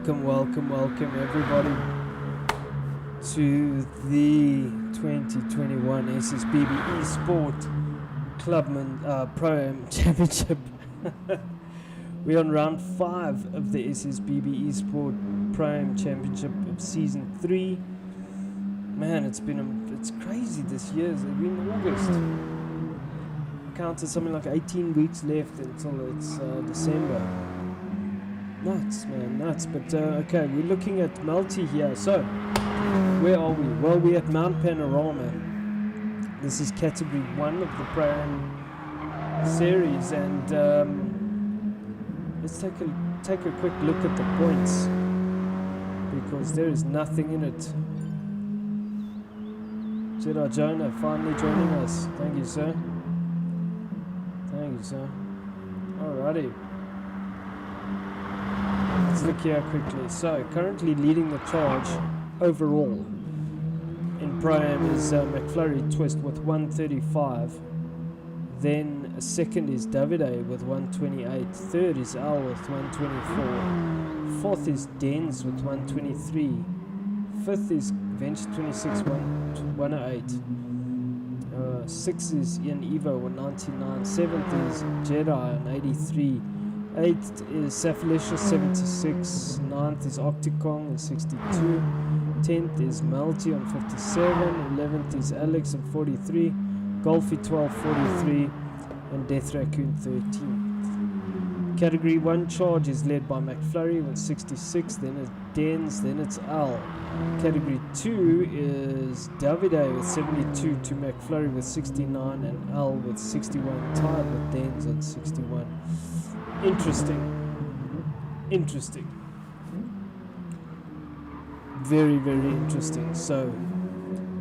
Welcome everybody to the 2021 SSBB Esport Clubman Pro-Am Championship. We're on round 5 of the SSBB Esport Pro-Am Championship of Season 3. Man, it's crazy this year. We're in August. Counted something like 18 weeks left until it's December. Nuts, man, nuts. But okay, we're looking at Multi here. So, where are we? Well, we're at Mount Panorama. This is category 1 of the Pro-Am series, and let's take a quick look at the points, because there is nothing in it. Jedi Jonah finally joining us. Thank you, sir. Thank you, sir. Alrighty. Let's look here quickly. So, currently leading the charge overall in Pro-Am is McFlurry Twist with 135. Then second is Davide with 128. Third is Al with 124. Fourth is Dens with 123. Fifth is Venture 26, 108. Sixth is Ian Evo, 199. Seventh is Jedi, 183. 8th is Safalicious, 76. 9th is Octicong, 62. 10th is Melty on 57. 11th is Alex on 43. Golfy 12, 43. And Death Raccoon 13. Category 1 charge is led by McFlurry with 66. Then it's Dens, then it's Al. Category 2 is Davide with 72 to McFlurry with 69 and Al with 61, tied with Dens on 61. Interesting. Very interesting. So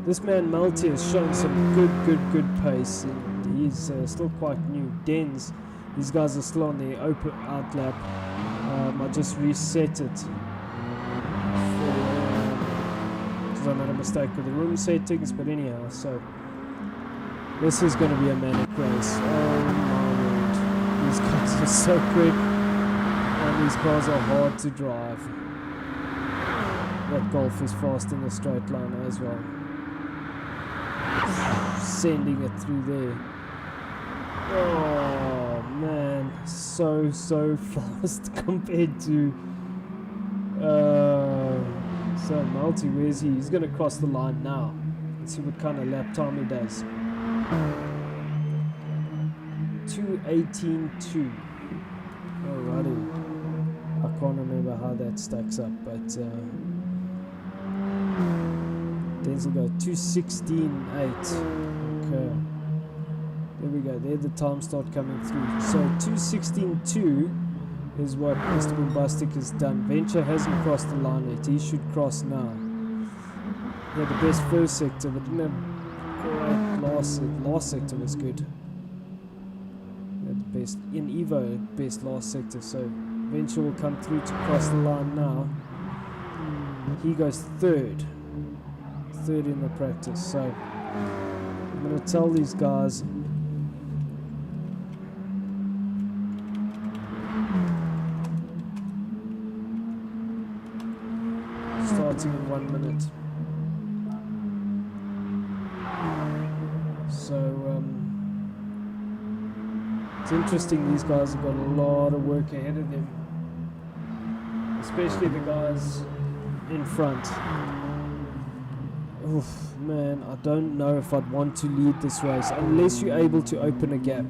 this man Multi has shown some good pace, and he's still quite new. Dens, these guys are still on the open out lap. I just reset it because I made a mistake with the room settings, but anyhow, so this is going to be a manic race. Oh my word, these cars are so quick, and these cars are hard to drive. That Golf is fast in the straight line as well, sending it through there. Oh man, so fast compared to so Multi. Where's he? He's gonna cross the line now. Let's see what kind of lap time he does. 2:18.2. Alrighty. I can't remember how that stacks up, but Denzel go 2:16.8. Okay. There we go. There the time start coming through. So 2:16.2 is what Mr. Bombastic has done. Venture hasn't crossed the line yet. He should cross now. He had the best first sector, but didn't have great last sector was good. He had the best in Evo, best last sector. So Venture will come through to cross the line now. He goes third in the practice. So I'm going to tell these guys starting in 1 minute. So it's interesting, these guys have got a lot of work ahead of them, especially the guys in front. Oof, man, I don't know if I'd want to lead this race unless you're able to open a gap,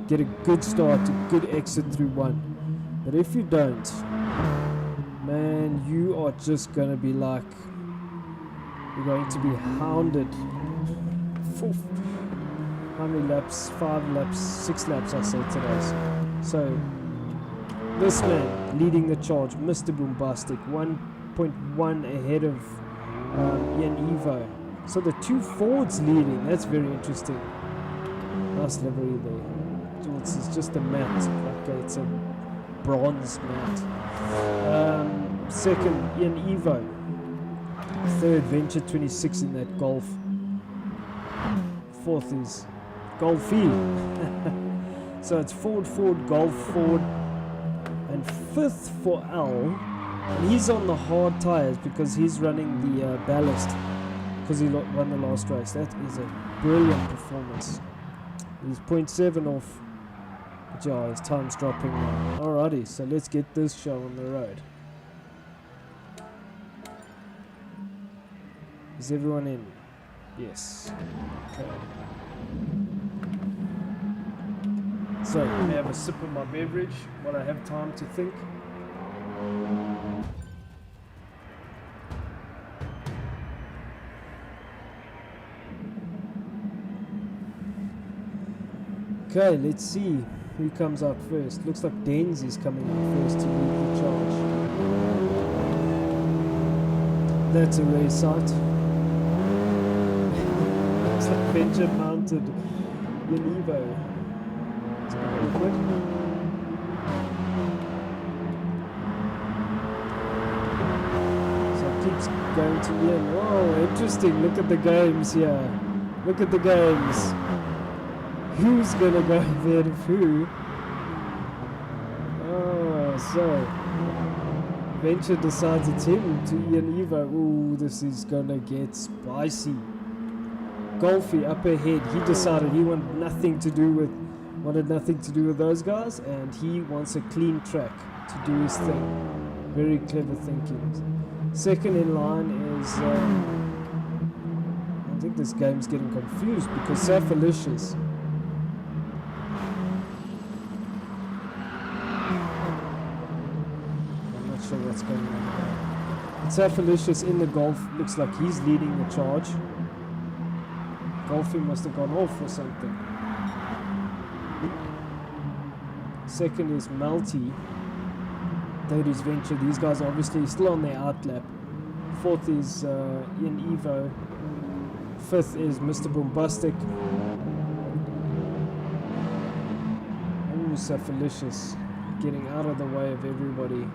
get a good start, a good exit through one. But if you don't, man, you are just going to be like, you're going to be hounded. How many laps? 5 laps, 6 laps I said today. So, this man leading the charge, Mr. Bombastic, 1.1 ahead of Ian Evo. So the two Fords leading, that's very interesting. Nice livery there. This is just a mat, okay, it's a bronze mat. Second, Ian Evo. Third, Venture 26 in that Golf. Fourth is Golfy. So it's Ford, Golf, Ford. And fifth for Al And he's on the hard tires because he's running the ballast because he won the last race. That is a brilliant performance. He's 0.7 off. But yeah, his time's dropping now. Alrighty, so let's get this show on the road. Is everyone in? Yes. Okay. So, let me have a sip of my beverage while I have time to think. Okay, let's see who comes out first. Looks like Denz is coming out first to lead the charge. That's a rare sight. Looks like Venture mounted in Evo. It's awkward. So it keeps going to Ian. Oh, interesting. Look at the games here. Look at the games. Who's gonna go ahead of who? Oh, so Venture decides it's him to Ian Evo. Ooh, this is gonna get spicy. Golfy up ahead. He decided he wanted nothing to do with those guys, and he wants a clean track to do his thing. Very clever thinking. Second in line is I think this game's getting confused because Safalicious. Sure what's going on there. Safalicious in the Golf looks like he's leading the charge. Golfing must have gone off or something. Second is Malty. Third is Venture. These guys are obviously still on their outlap. Fourth is Ian Evo. Fifth is Mr. Bombastic. Ooh, Safalicious getting out of the way of everybody.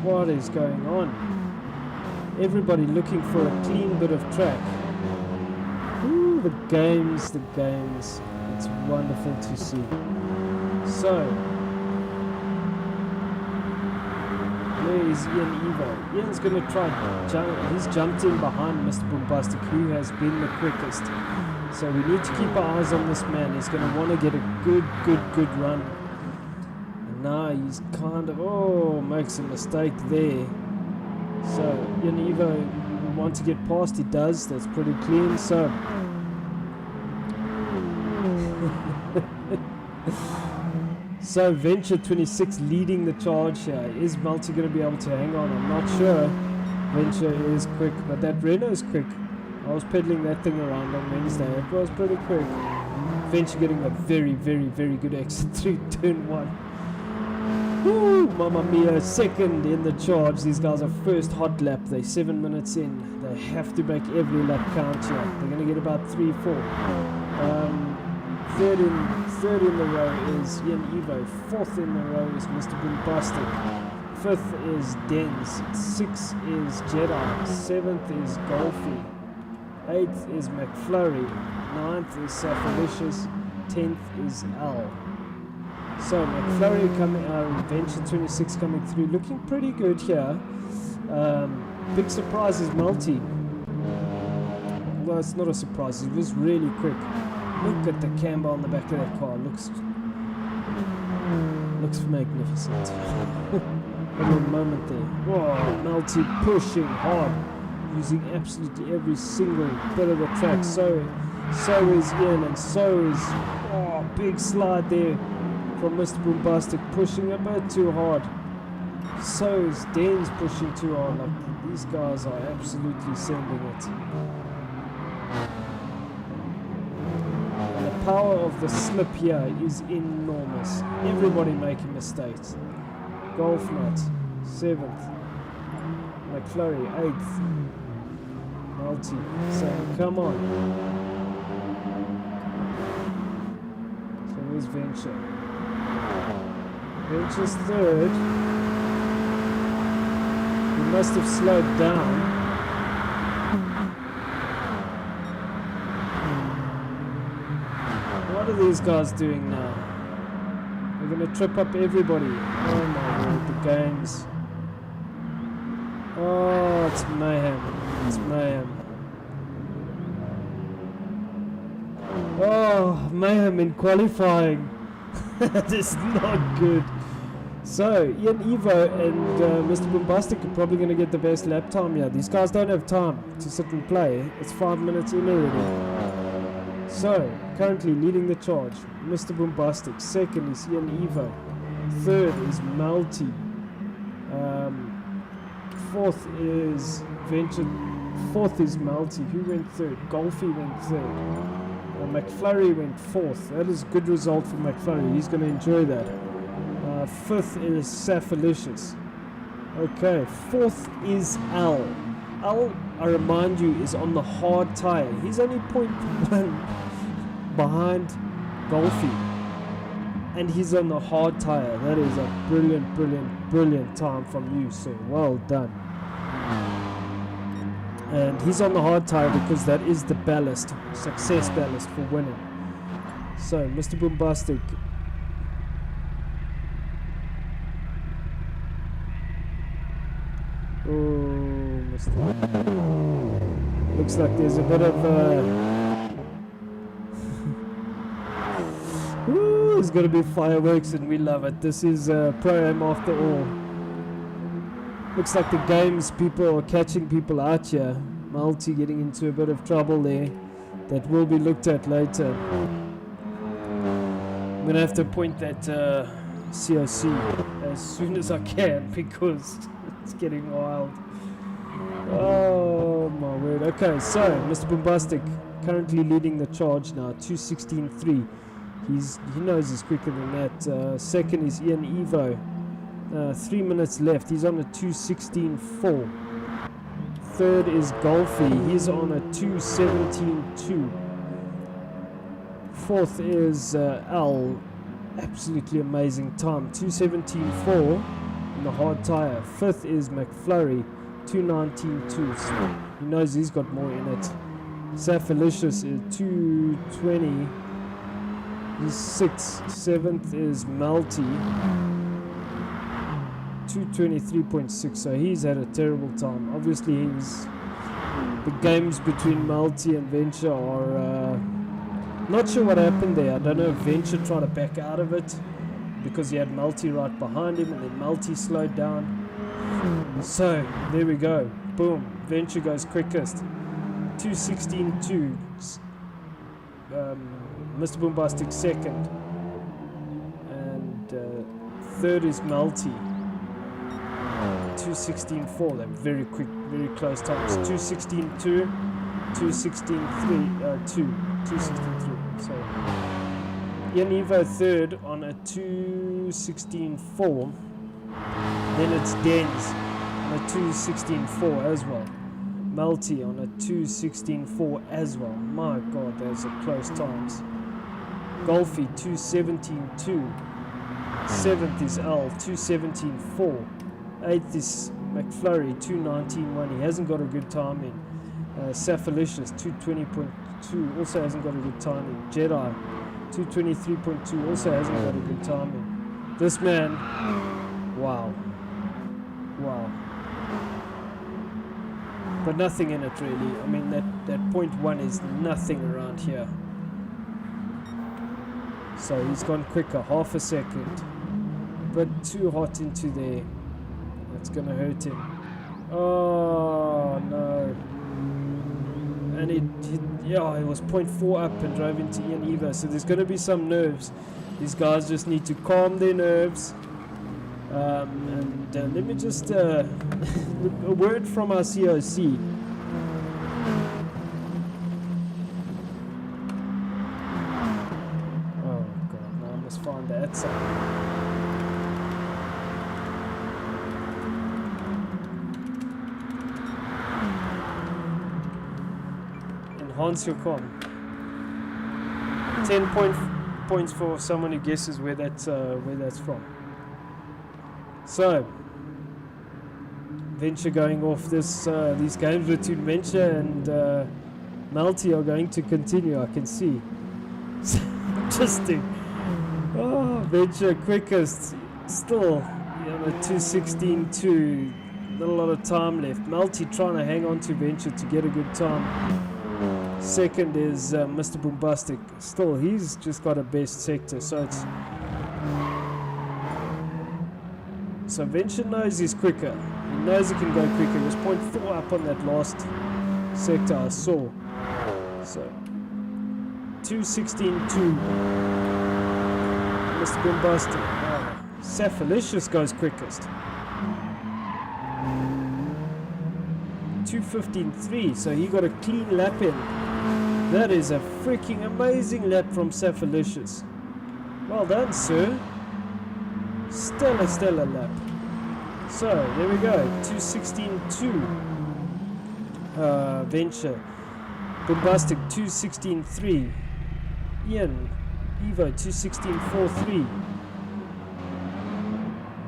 What is going on? Everybody looking for a clean bit of track. Ooh, the games. It's wonderful to see. So, where is Ian Evo? Ian's going to try jump. He's jumped in behind Mr. Bombastic, who has been the quickest. So we need to keep our eyes on this man. He's going to want to get a good run. Now he's kind of, makes a mistake there. So, Ian Evo want to get past, he does, that's pretty clean. So, so Venture 26 leading the charge here. Is Malty going to be able to hang on? I'm not sure. Venture is quick, but that Renault is quick. I was pedaling that thing around on Wednesday. It was pretty quick. Venture getting a very good exit through turn 1. Woo, mamma mia, second in the charge. These guys are first hot lap. They're 7 minutes in. They have to make every lap count here. They're going to get about 3-4. Third in the row is Ian Evo. Fourth in the row is Mr. Bombastic. Fifth is Denz. Sixth is Jedi. Seventh is Golfy. Eighth is McFlurry. Ninth is Safalicious. 10th is Al. So McFlurry coming, Venture 26 coming through, looking pretty good here. Big surprise is Malty. Well, it's not a surprise. It was really quick. Look at the camber on the back of that car. Looks magnificent. A little moment there. Whoa, Malty pushing hard, using absolutely every single bit of the track. So is Ian, and so is big slide there from Mr. Bombastic, pushing a bit too hard. So is Denz pushing too hard. Like, these guys are absolutely sending it. And the power of the slip here is enormous. Everybody making mistakes. Golf Nut, 7th. McFlurry, 8th. Malty saying, come on. So where's Venture? Venture's 3rd. He must have slowed down. What are these guys doing now? They're going to trip up everybody. Oh my word, the games. Oh, it's mayhem. It's mayhem. Oh, mayhem in qualifying. That is not good. So, Ian Evo and Mr. Bombastic are probably going to get the best lap time here. These guys don't have time to sit and play. It's 5 minutes in already. So, currently leading the charge, Mr. Bombastic. Second is Ian Evo. Third is Malty. Fourth is Venture. Fourth is Malty. Who went third? Golfy went third. McFlurry went fourth. That is a good result for McFlurry. He's going to enjoy that. Fifth is Safalicious. Okay, fourth is Al. Al, I remind you, is on the hard tire. He's only 0.1 behind Golfy. And he's on the hard tire. That is a brilliant, brilliant, brilliant time from you, sir. Well done. And he's on the hard tire because that is the ballast, success ballast for winning. So, Mr. Bombastic. Oh, Mr. Looks like there's a bit of Ooh, there's going to be fireworks and we love it. This is Pro-Am after all. Looks like the games people are catching people out here. Malty getting into a bit of trouble there. That will be looked at later. I'm going to have to appoint that COC as soon as I can because it's getting wild. Oh my word. Okay, so Mr. Bombastic currently leading the charge now, 2:16.3. He knows he's quicker than that. Second is Ian Evo. 3 minutes left. He's on a 2:16.4. Third is Golfy. He's on a 2:17.2. Fourth is Al. Absolutely amazing time. 2:17.4 in the hard tire. Fifth is McFlurry. 2:19.2. So he knows he's got more in it. Safalicious is 2:20. He's sixth. Seventh is Malty. 2:23.6, so he's had a terrible time. Obviously, the games between Malty and Venture are not sure what happened there. I don't know if Venture tried to back out of it because he had Malty right behind him, and then Malty slowed down. So there we go. Boom. Venture goes quickest. 2:16.2. Mr. Bombastic second, and third is Malty. 2:16.4. They're very quick, very close times. 2:16.2, 2:16.3, 2:16.3. So Ian Evo third on a 2:16.4. Then it's Denz on a 2:16.4 as well. Malty on a 2:16.4 as well. My God, those are close times. Golfy 2:17.2. Seventh is Al 2:17.4. Eighth is McFlurry 2:19.1. He hasn't got a good time in. Safalicious 2:20.2 also hasn't got a good time in. Jedi 2:23.2 also hasn't got a good time in. This man, wow. But nothing in it really. I mean that 0.1 is nothing around here. So he's gone quicker, half a second. But too hot into there. That's gonna hurt him. Oh no. And it was 0.4 up and drove into Ian Evo. So there's gonna be some nerves. These guys just need to calm their nerves. Let me just a word from our COC. Oh God, now I must find that side. Enhance your com. 10 points for someone who guesses where that's from. So, Venture going off this. These games between Venture and Malty are going to continue. I can see. Interesting. Oh Venture quickest, still on a 2:16.2. Not a lot of time left. Multi trying to hang on to Venture to get a good time. Second is Mr. Bombastic. Still, he's just got a best sector, so Venture knows he's quicker. He knows he can go quicker. He was 0.4 up on that last sector I saw. So 2:16.2. Mr. Bombastic. Safalicious goes quickest. 2:15.3. So he got a clean lap in. That is a freaking amazing lap from Safalicious. Well done, sir. Stellar lap. So there we go. 2:16.2. Venture. Bombastic 2:16.3. Ian Evo 2:16.43.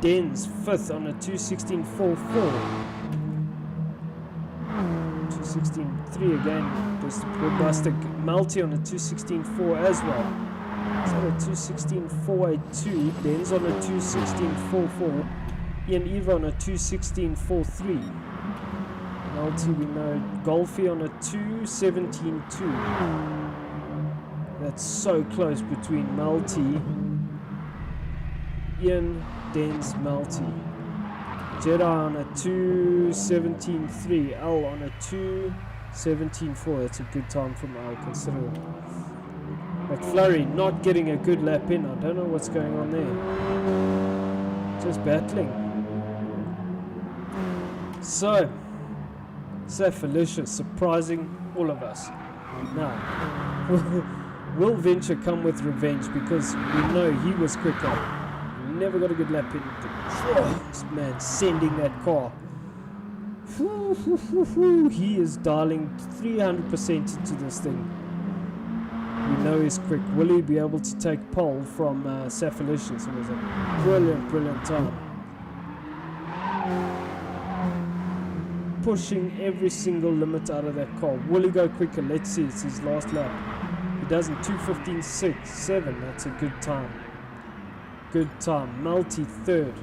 Den's fifth on a 2:16.44. 2:16.3 again. Bombastic. Multi on a 2:16.4 as well. It's on a 2:16.482. Den's on a 2:16.44. Ian Evo on a 2:16.43. Multi, we know. Golfy on a 2:17.2. That's so close between Multi, Ian, Den's, Multi. Jedi on a 2:17.3. L on a 2:17.4. That's a good time from L, considering. McFlurry not getting a good lap in. I don't know what's going on there. Just battling. So, Safalicious surprising all of us. Now, will Venture come with revenge, because we know he was quicker. He never got a good lap in. This man sending that car. He is dialing 300% into this thing. We know he's quick. Will he be able to take pole from Safalicious? It was a brilliant time. Pushing every single limit out of that car. Will he go quicker? Let's see. It's his last lap. He doesn't. 2:15.6.7. That's a good time. Good time. Multi third.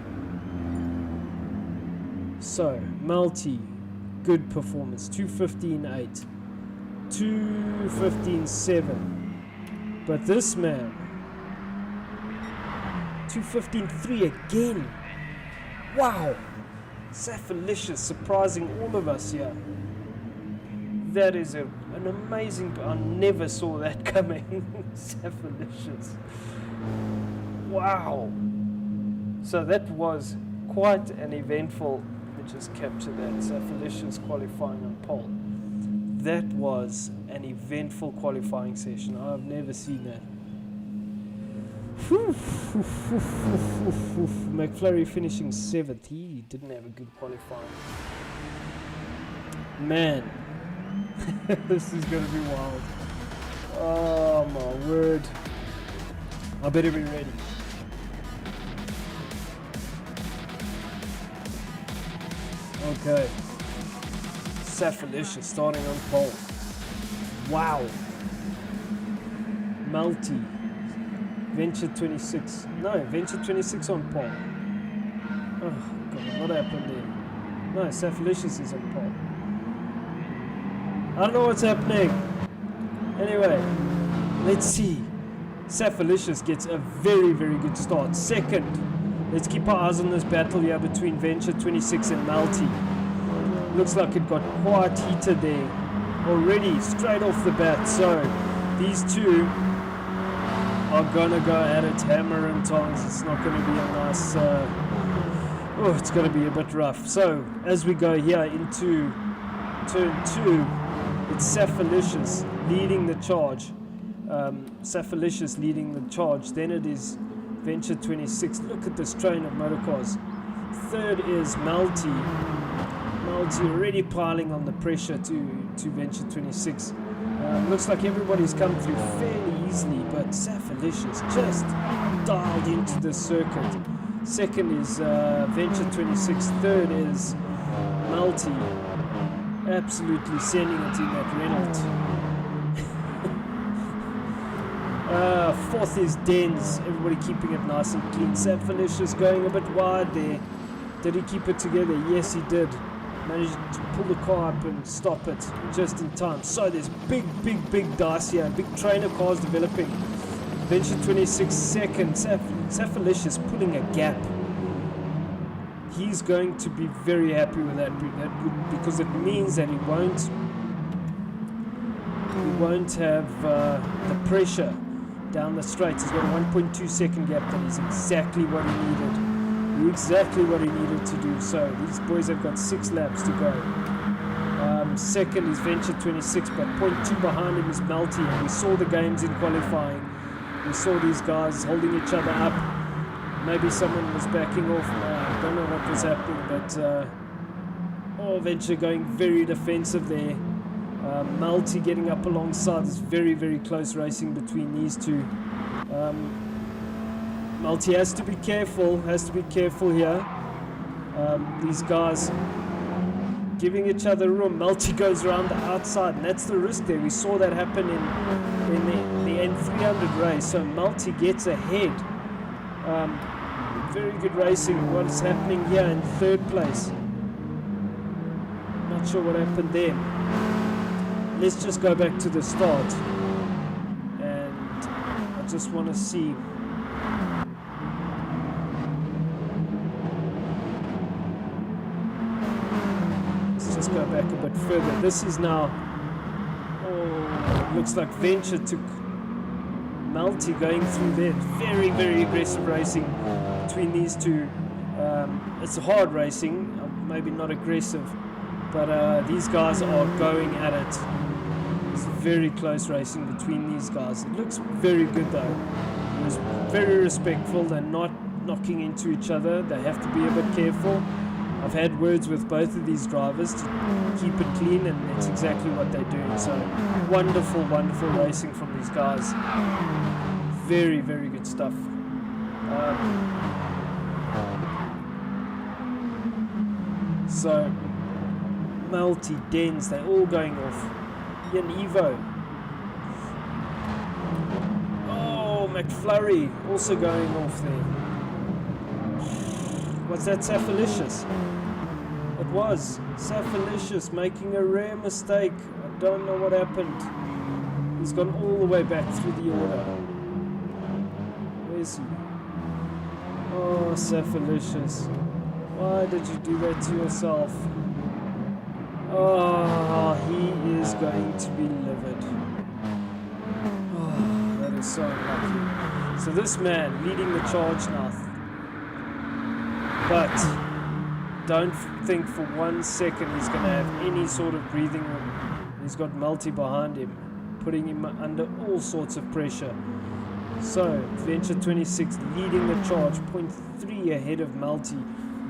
So Multi, good performance. 2:15.8. 2:15.7. But this man, 2:15.3 again. Wow. Safalicious surprising all of us here. That is an amazing. I never saw that coming. Safalicious. Wow. So that was quite an eventful. Let me just capture that. Safalicious qualifying on pole. That was an eventful qualifying session. I've never seen that. McFlurry finishing 7th. He didn't have a good qualifying. Man, this is going to be wild. Oh my word. I better be ready. Okay. Safalicious starting on pole. Wow. Multi. Venture 26. No, Venture 26 on pole. Oh god, what happened there? No, Safalicious is on pole. I don't know what's happening. Anyway, let's see. Safalicious gets a very good start. Second. Let's keep our eyes on this battle here between Venture 26 and Multi. Looks like it got quite heated there already, straight off the bat. So these two are gonna go at it hammer and tongs. It's not gonna be a nice it's gonna be a bit rough. So as we go here into turn 2, it's Safalicious leading the charge. Safalicious leading the charge. Then it is Venture 26. Look at this train of motorcars. Third is Multi. Multi already piling on the pressure to Venture 26. Looks like everybody's come through fairly easily, but Safalicious just dialed into the circuit. Second is Venture 26. Third is Multi. Absolutely sending it in that Renault. Fourth is Dens. Everybody keeping it nice and clean. Safelicious going a bit wide there. Did he keep it together? Yes, he did. Managed to pull the car up and stop it just in time. So there's big dice here. Big trainer cars developing. Venture 26 seconds. Safelicious pulling a gap. He's going to be very happy with that, because it means that he won't have the pressure down the straights. He's got a 1.2 second gap. That is exactly what he needed. Exactly what he needed to do. So these boys have got 6 laps to go. Second is Venture 26, but 0.2 behind him is Melty. And we saw the games in qualifying. We saw these guys holding each other up. Maybe someone was backing off. I don't know what was happening, but Venture going very defensive there. Melty getting up alongside. It's very close racing between these two. Melty has to be careful here. These guys giving each other room. Melty goes around the outside, and that's the risk there. We saw that happen in the N300 race. So Melty gets ahead. Very good racing. What's happening here in third place? Not sure what happened there. Let's just go back to the start, and I just want to see. Let's just go back a bit further. This is now, looks like Venture took Melty going through there. Very aggressive racing between these two. It's hard racing, maybe not aggressive, but these guys are going at it. It's very close racing between these guys. It looks very good though. It was very respectful. They're not knocking into each other. They have to be a bit careful. I've had words with both of these drivers to keep it clean, and that's exactly what they're doing. So wonderful racing from these guys. Very good stuff. So Melty, Dens, they're all going off. Ian Evo. McFlurry also going off there. What's that? Safelicious. It was Safelicious making a rare mistake. I don't know what happened. He's gone all the way back through the order. Where is he? Oh, Safelicious. Why did you do that to yourself? Oh, he is going to be livid. Oh, that is so unlucky. So this man leading the charge now. But don't think for 1 second he's going to have any sort of breathing room. He's got Melty behind him, putting him under all sorts of pressure. So Venture 26 leading the charge, 0.3 ahead of Melty.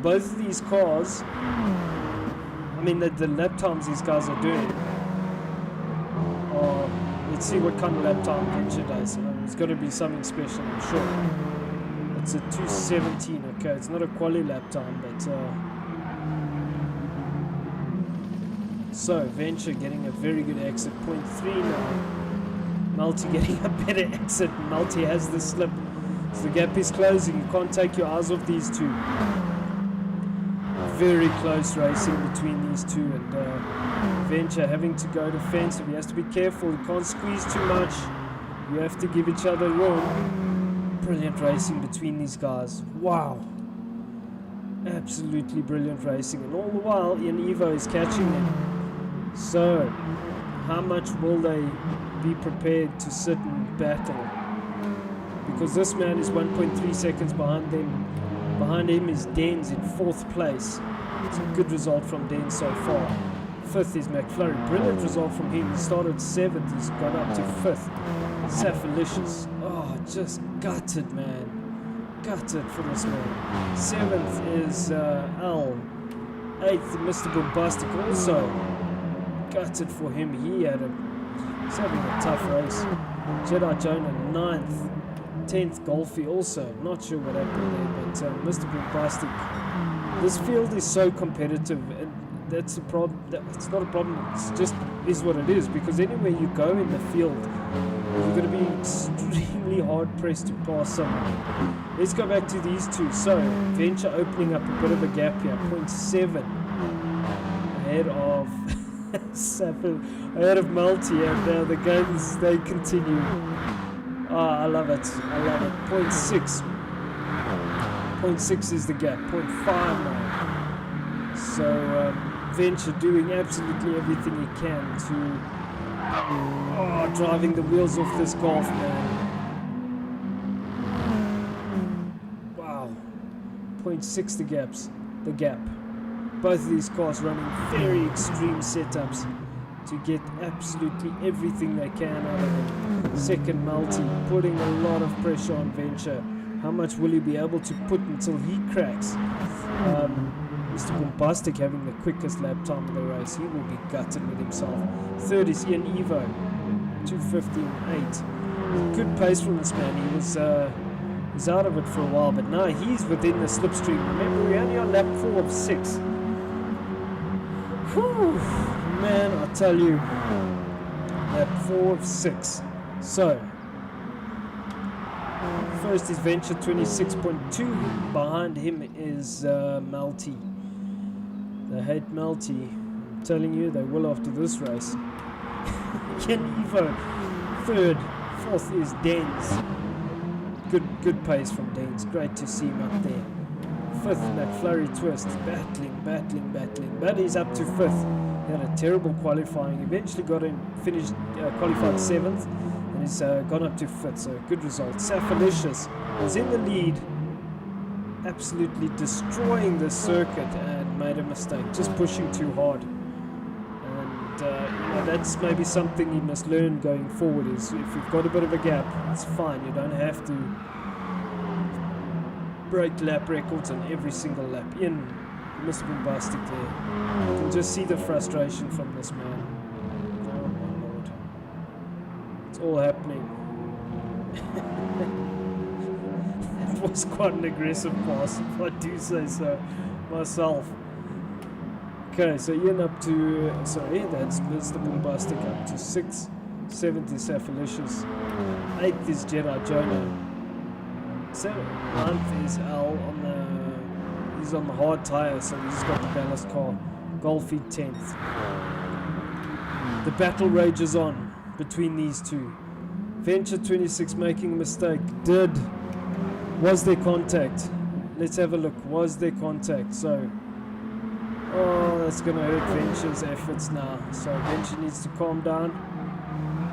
Both of these cars, I mean the lap times these guys are doing. Let's see what kind of lap time Venture does. It's got to be something special, I'm sure. It's a 2:17. Okay, it's not a quali lap time, but so Venture getting a very good exit, 0.3 now. Melty getting a better exit. Melty has the slip, so the gap is closing. You can't take your eyes off these two. Very close racing between these two, and Venture having to go defensive. He has to be careful. He can't squeeze too much. You have to give each other room. Brilliant racing between these guys. Wow. Absolutely brilliant racing. And all the while, Ian Evo is catching them. So, how much will they be prepared to sit and battle? Because this man is 1.3 seconds behind them. Behind him is Dens in 4th place. It's a good result from Dens so far. 5th is McFlurry. Brilliant result from him. He started 7th. He's got up to 5th. Safelicious. Oh, just gutted, man. Gutted for this man. 7th is Al. 8th, Mr. Bombastic. Also gutted for him. He's having a tough race. Jedi Jonah 9th. 10th Golfy also. Not sure what happened there, but Mr. Bombastic. This field is so competitive, and that's a problem. It's not a problem. It's just is what it is, because anywhere you go in the field, You're going to be extremely hard pressed to pass someone. Let's go back to these two. So, Venture opening up a bit of a gap here. 0.7 ahead of ahead of Multi, and the games, they continue. I love it. I love it. 0.6. 0.6 is the gap. 0.5 now. So, Venture doing absolutely everything he can to driving the wheels off this golf, man. Wow. 0.6 the gap. Both of these cars running very extreme setups to get absolutely everything they can out of it. Second Multi, putting a lot of pressure on Venture. How much will he be able to put until he cracks? Mr. Bombastic having the quickest lap time of the race. He will be gutted with himself. Third is Ian Evo, 2:15.8. Good pace from this man. He was out of it for a while, but now he's within the slipstream. Remember, we're only on lap 4 of 6. Whew, man, I tell you, lap 4 of 6. So, first is Venture, 26.2. Behind him is Multi. They hate Multi. I'm telling you, they will after this race. Ken Evo, third. Fourth is Dens. Good pace from Dens. Great to see him up there. Fifth, McFlurry Twist. Battling. But he's up to fifth. He had a terrible qualifying. Eventually got in, finished, qualified 7th. And he's gone up to 5th, so good result. Safalicious was in the lead, absolutely destroying the circuit, and made a mistake, just pushing too hard. And that's maybe something he must learn going forward, is if you've got a bit of a gap, it's fine. You don't have to break lap records on every single lap. Ian, Mr. Bombastic there. You can just see the frustration from this man. All happening. It was quite an aggressive pass, if I do say so myself. Okay, so Ian up to, that's Mr. Bombastic up to 6th. 7th is Safalicious. 8th is Jedi Jonah. 9th is Al he's on the hard tyre, so he's got the ballast car. Golfy 10th. The battle rages on between these two. Venture 26 making a mistake. Was there contact? Let's have a look. Was there contact? So, that's going to hurt Venture's efforts now. So Venture needs to calm down.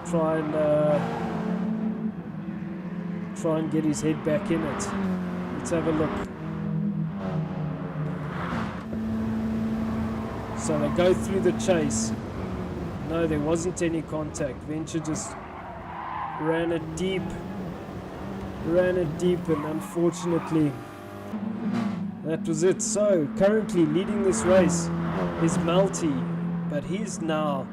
Try and get his head back in it. Let's have a look. So they go through the chase. No, there wasn't any contact. Venture just ran it deep, and unfortunately, that was it. So, currently leading this race is Multi, but he's now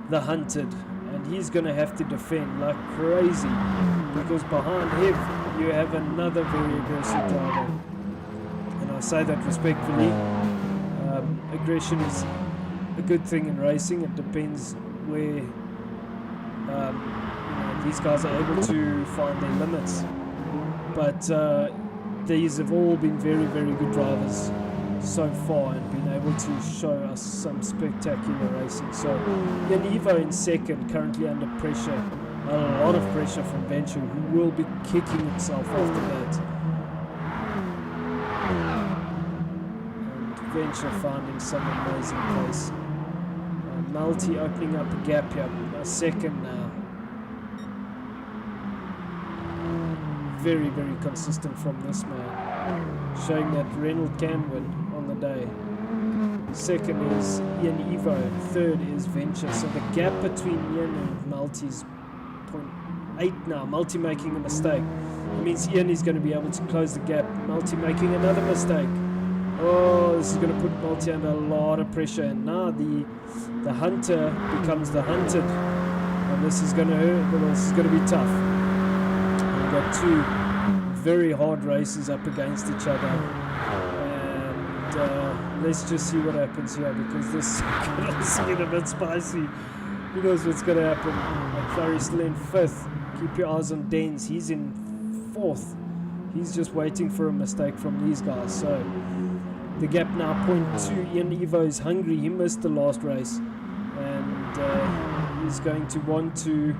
the hunted, and he's going to have to defend like crazy, because behind him, you have another very aggressive driver. And I say that respectfully. Aggression is a good thing in racing. It depends where these guys are able to find their limits, but these have all been very, very good drivers so far and been able to show us some spectacular racing. So Ian Evo in second, currently under pressure, a lot of pressure from Venture, who will be kicking himself after that. Venture finding some amazing pace. Multi opening up a gap here, a second now. Very, very consistent from this man, showing that Reynolds can win on the day. Second is Ian Evo, third is Venture. So the gap between Ian and Multi is 0.8 now. Multi making a mistake. It means Ian is going to be able to close the gap. Multi making another mistake. Oh, this is going to put Multi under a lot of pressure, and now the hunter becomes the hunted, and this is going to hurt. This is going to be tough. We've got two very hard races up against each other, and let's just see what happens here, because this is going to get a bit spicy. Who knows what's going to happen? McFlurry's still in 5th. Keep your eyes on Dens. He's in 4th. He's just waiting for a mistake from these guys. So the gap now 0.2. Ian Evo is hungry. He missed the last race. And he's going to want to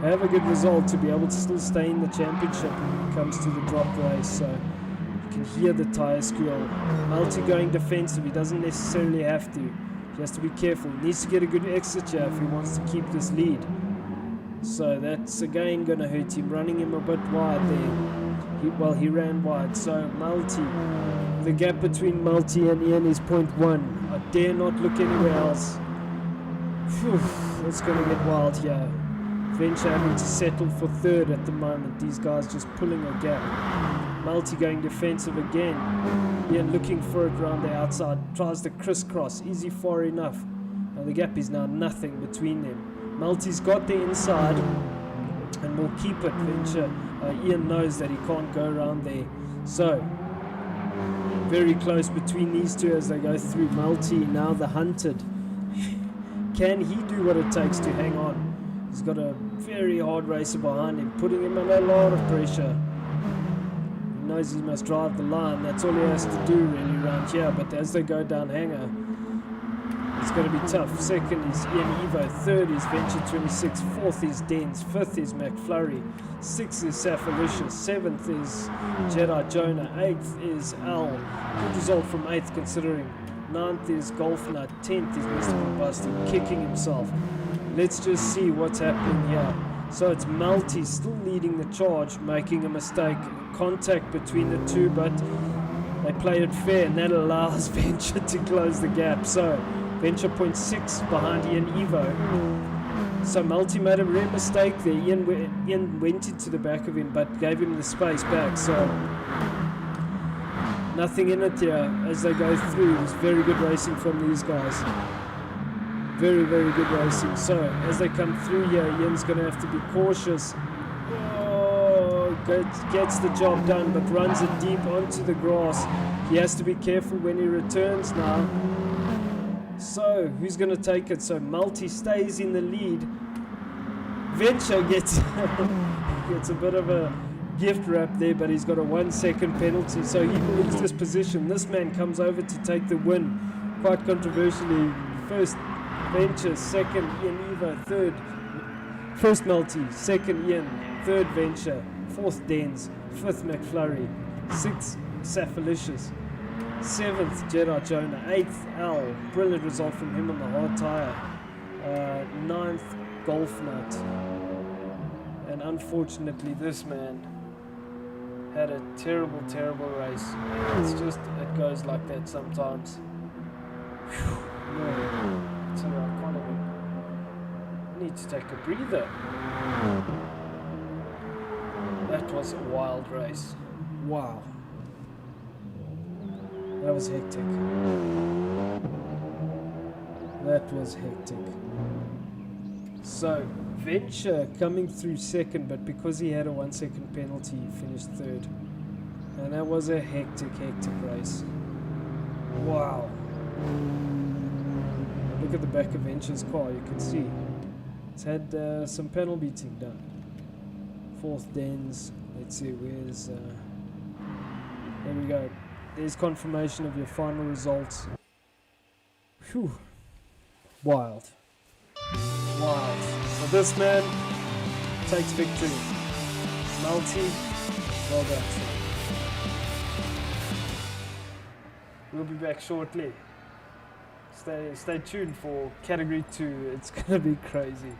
have a good result to be able to still stay in the championship when it comes to the drop race. So you can hear the tyre squeal. Multi going defensive. He doesn't necessarily have to. He has to be careful. He needs to get a good exit here if he wants to keep this lead. So that's again going to hurt him. Running him a bit wide there. He ran wide. So Multi. The gap between Multi and Ian is 0.1. I dare not look anywhere else. Phew, it's going to get wild here. Venture having to settle for 3rd at the moment. These guys just pulling a gap. Multi going defensive again. Ian looking for it around the outside. Tries to crisscross. Is he far enough? Now the gap is now nothing between them. Multi's got the inside and will keep it. Venture. Ian knows that he can't go around there. So very close between these two as they go through. Multi now the hunted. Can he do what it takes to hang on? He's got a very hard racer behind him, putting him under a lot of pressure. He knows he must drive the line. That's all he has to do really around here. But as they go down Hanger, it's going to be tough. 2nd is Ian Evo. 3rd is Venture 26. 4th is Dens. 5th is McFlurry. 6th is Safalicious. 7th is Jedi Jonah. 8th is Al. Good result from 8th considering. 9th is Golf Nut. 10th is Mr. Bombastic kicking himself. Let's just see what's happening here. So it's Multi still leading the charge, making a mistake. Contact between the two, but they played it fair, and that allows Venture to close the gap. So Venture 0.6 behind Ian Evo. So Multi made a real mistake there. Ian went into the back of him, but gave him the space back. So nothing in it here as they go through. It was very good racing from these guys. Very, very good racing. So as they come through here, Ian's going to have to be cautious. Oh, gets the job done, but runs it deep onto the grass. He has to be careful when he returns now. So who's going to take it? So Multi stays in the lead. Venture gets a bit of a gift wrap there, but he's got a 1 second penalty, so he loses this position. This man comes over to take the win, quite controversially. First Venture, 2nd Ian Evo, 3rd first Multi, 2nd Ian, 3rd Venture, 4th Dens, 5th McFlurry, 6th Safalicious, 7th Jedi Jonah, 8th Al. Brilliant result from him on the hard tyre. 9th Golf Nut. And unfortunately this man had a terrible, terrible race. It's just, it goes like that sometimes. Whew, no. So I can't even, need to take a breather. That was a wild race. Wow. That was hectic. That was hectic. So Venture coming through 2nd, but because he had a 1 second penalty, he finished 3rd. And that was a hectic race. Wow. Look at the back of Venture's car, you can see. It's had some panel beating done. 4th Dens. Let's see, where's... there we go. There's confirmation of your final results. Whew. Wild. Wild. So this man takes victory. Multi, well done. We'll be back shortly. Stay tuned for category 2. It's gonna be crazy.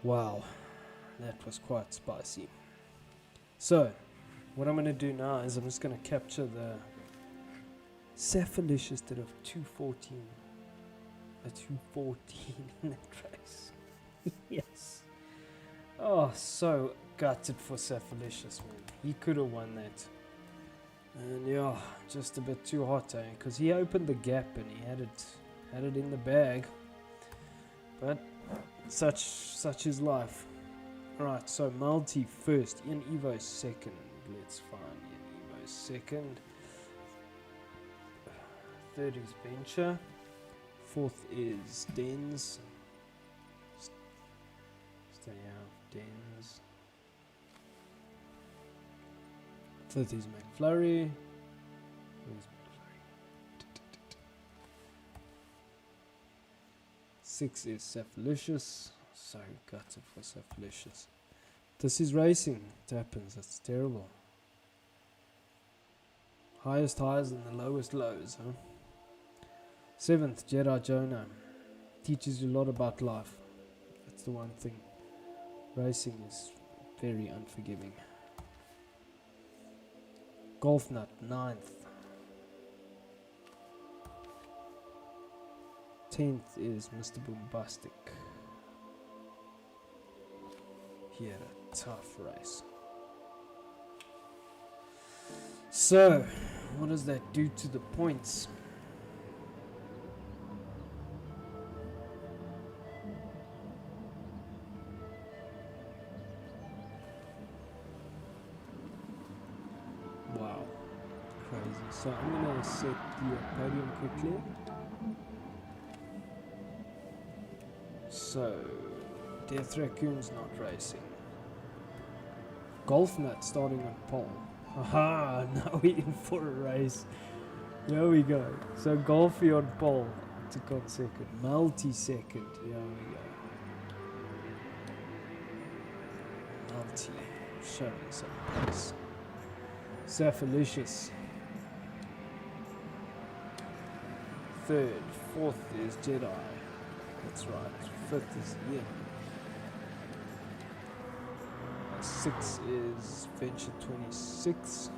Wow, that was quite spicy. So, what I'm going to do now is I'm just going to capture the Cephalicious that of 214. A 214 in that race. Yes. Oh, so gutted for Cephalicious, man. He could have won that. And yeah, just a bit too hot, eh? Because he opened the gap and he had it in the bag. But such is life. Right, so Multi first, Ian Evo second. Let's find Ian Evo second. Third is Venture. Fourth is Dens. Stay out, Dens. Fifth is McFlurry. Where's McFlurry? Sixth is Cephalicious. So gutted for Cephalicious. This is racing. It happens. That's terrible. Highest highs and the lowest lows, huh? Seventh, Jedi Jonah. Teaches you a lot about life. That's the one thing. Racing is very unforgiving. Golf Nut, 9th. 10th is Mr. Boombastic. He had a tough race. So, what does that do to the points? Wow, crazy. So I'm going to set the podium quickly. So, Death Raccoon's not racing. Golf Nut starting on pole. Aha, now we're in for a race. There we go. So Golfy on pole. Took on second. Multi second. There we go. Multi showing some pace. Cephalicious. Third. Fourth is Jedi. That's right. Fifth is Ian. Sixth is Venture 26.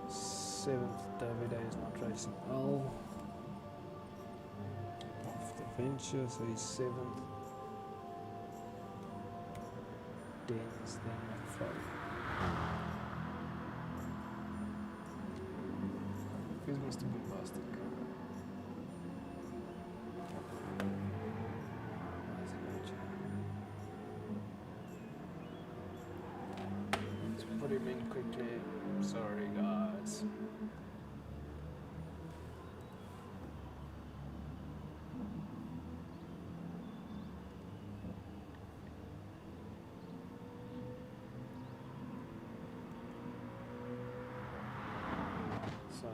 Seventh, Davide is not racing well. Off the Venture, so he's seventh. Dens, then McFlurry. Who's Mr. Boombastic? Put him in quickly. Sorry, guys. So,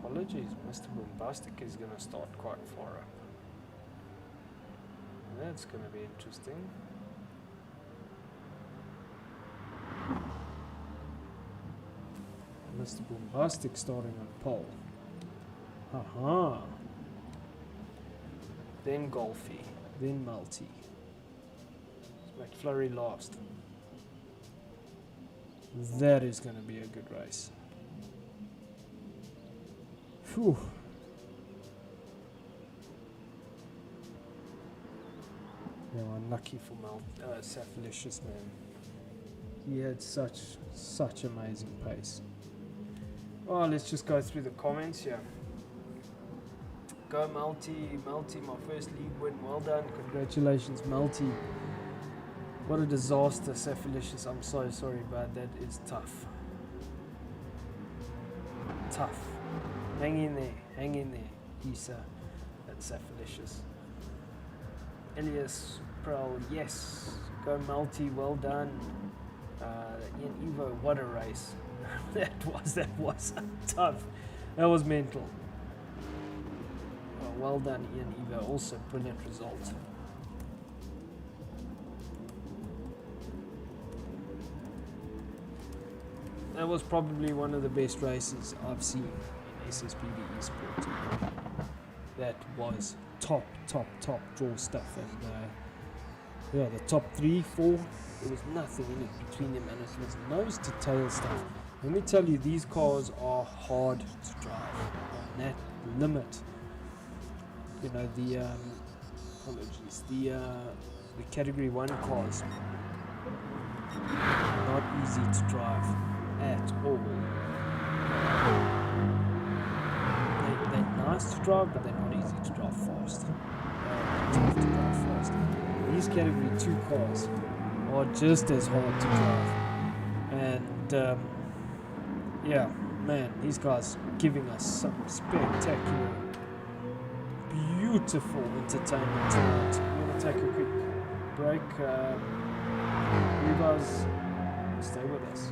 apologies, Mr. Boombastic is going to start quite far up. That's going to be interesting. Mr. Boombastic starting on pole. Haha. Then Golfy. Then Multi. McFlurry last. That is going to be a good race. Phew. Yeah, unlucky for Cephalicious, man. He had such amazing pace. Oh, let's just go through the comments here. Go Multi, my first league win. Well done. Congratulations, Multi. What a disaster, Cephalicious. I'm so sorry, but that is tough. Tough. Hang in there, Isa. That's Cephalicious. Elias Pearl, yes. Go Multi, well done. Ian Evo, what a race. that was tough. That was mental. Well done, Ian Evo. Also, brilliant result. That was probably one of the best races I've seen in SSBB eSport. that was top draw stuff, and yeah, the top 3, 4, there was nothing in it between them, and it was nose to tail stuff. Let me tell you, these cars are hard to drive on that limit. You know, the category 1 cars are not easy to drive at all. They're nice to drive, but they're not easy to drive fast. Tough to drive fast. These category 2 cars are just as hard to drive, and yeah, man, these guys giving us some spectacular, beautiful entertainment tonight. We're gonna take a quick break. You guys stay with us.